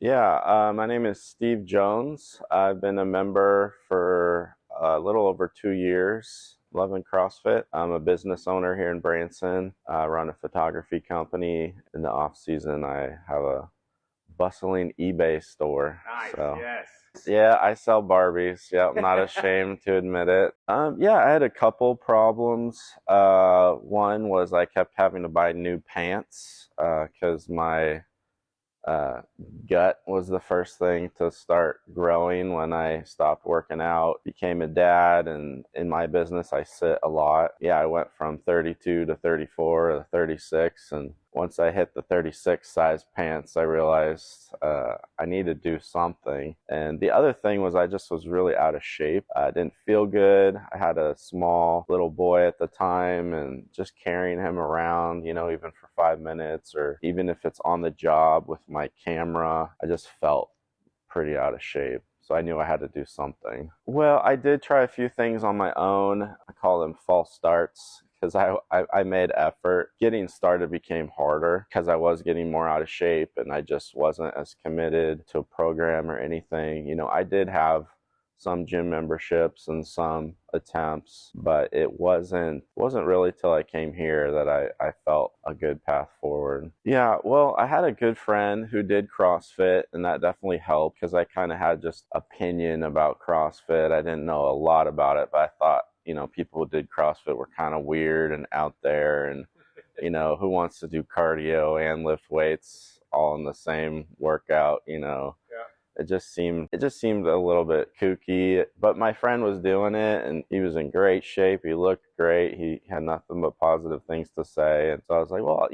Yeah, my name is Steve Jones. I've been a member for a little over 2 years, loving CrossFit. I'm a business owner here in Branson. I run a photography company. In the off season, I have a bustling eBay store. Nice, So yes. yeah, I sell Barbies. Yeah, I'm not ashamed to admit it. Yeah, I had a couple problems. One was I kept having to buy new pants because my uh, gut was the first thing to start growing when I stopped working out. Became a dad, and in my business, I sit a lot. Yeah, I went from 32 to 34 to 36, and once I hit the 36 size pants, I realized I need to do something. And the other thing was I just was really out of shape. I didn't feel good. I had a small little boy at the time, and just carrying him around, even for 5 minutes, or even if it's on the job with my camera, I just felt pretty out of shape. So I knew I had to do something. Well, I did try a few things on my own. I call them false starts because I made effort. Getting started became harder because I was getting more out of shape and I just wasn't as committed to a program or anything. I did have some gym memberships and some attempts, but it wasn't really till I came here that I felt a good path forward. Yeah, well, I had a good friend who did CrossFit, and that definitely helped because I kind of had just opinion about CrossFit. I didn't know a lot about it, but I thought, people who did CrossFit were kind of weird and out there, and who wants to do cardio and lift weights all in the same workout, Yeah. it just seemed a little bit kooky, but my friend was doing it and he was in great shape. He looked great. He had nothing but positive things to say. And so I was like, well,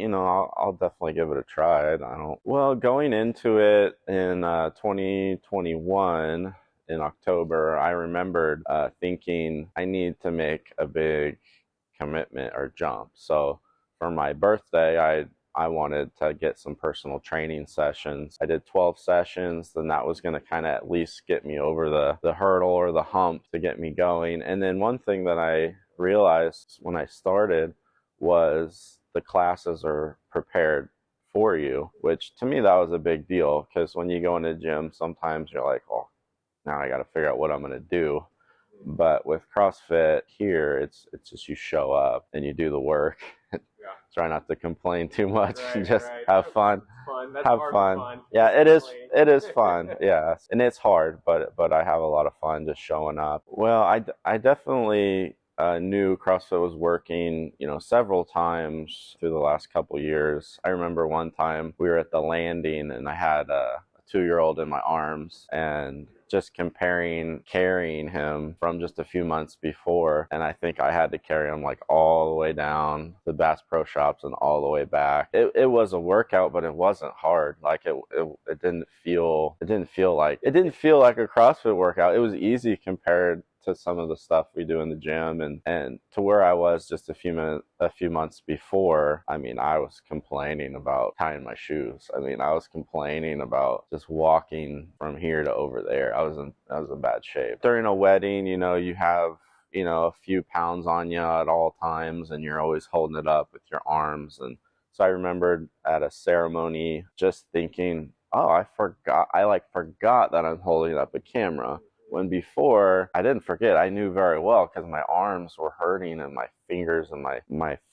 I'll definitely give it a try. I don't, well, going into it in 2021 in October, I remembered thinking I need to make a big commitment or jump. So for my birthday, I wanted to get some personal training sessions. I did 12 sessions, then that was going to kind of at least get me over the hurdle or the hump to get me going. And then one thing that I realized when I started was the classes are prepared for you, which to me that was a big deal because when you go into the gym, sometimes you're like, oh, now I got to figure out what I'm going to do. But with CrossFit here, it's just you show up and you do the work. Yeah. Try not to complain too much. Right, Just right. have fun. Fun. That's Have part of the fun. fun. Yeah, it is. Definitely. It is fun. Yeah, and it's hard, but I have a lot of fun just showing up. Well, I definitely knew CrossFit was working, several times through the last couple years. I remember one time we were at the landing and I had a 2-year-old in my arms and just comparing carrying him from just a few months before, and I think I had to carry him like all the way down the Bass Pro Shops and all the way back. It was a workout, but it wasn't hard. Like it didn't feel like a CrossFit workout. It was easy compared to some of the stuff we do in the gym, and to where I was just a few months before. I mean, I was complaining about tying my shoes. I mean, I was complaining about just walking from here to over there. I was in bad shape. During a wedding, you have a few pounds on you at all times, and you're always holding it up with your arms. And so I remembered at a ceremony just thinking, oh, I forgot that I'm holding up a camera. When before, I didn't forget. I knew very well because my arms were hurting and my fingers and my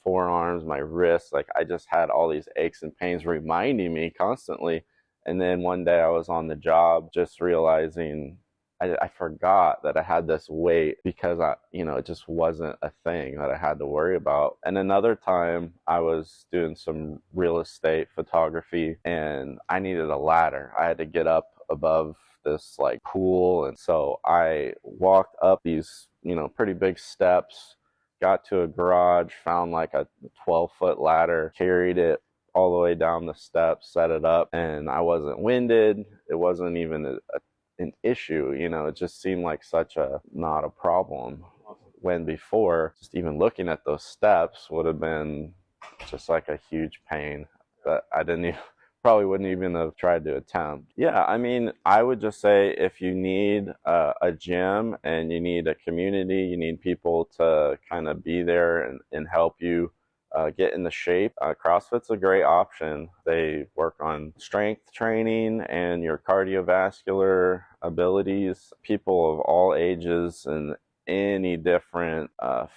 forearms, my wrists. Like I just had all these aches and pains reminding me constantly. And then one day I was on the job just realizing I forgot that I had this weight because it just wasn't a thing that I had to worry about. And another time I was doing some real estate photography and I needed a ladder. I had to get up above this like pool. And so I walked up these, pretty big steps, got to a garage, found like a 12-foot ladder, carried it all the way down the steps, set it up, and I wasn't winded. It wasn't even an issue. It just seemed like such a not a problem. Awesome. When before, just even looking at those steps would have been just like a huge pain that I didn't even, probably wouldn't even have tried to attempt. Yeah, I mean, I would just say if you need a gym and you need a community, you need people to kind of be there and help you get into shape, CrossFit's a great option. They work on strength training and your cardiovascular abilities. People of all ages and any different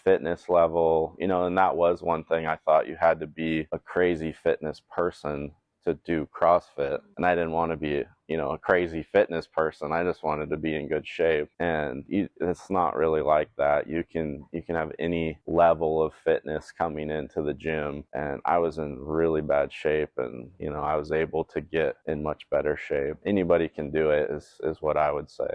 fitness level, and that was one thing. I thought you had to be a crazy fitness person to do CrossFit, and I didn't want to be a crazy fitness person. I just wanted to be in good shape, and it's not really like that. You can have any level of fitness coming into the gym, and I was in really bad shape, and I was able to get in much better shape. Anybody can do it is what I would say.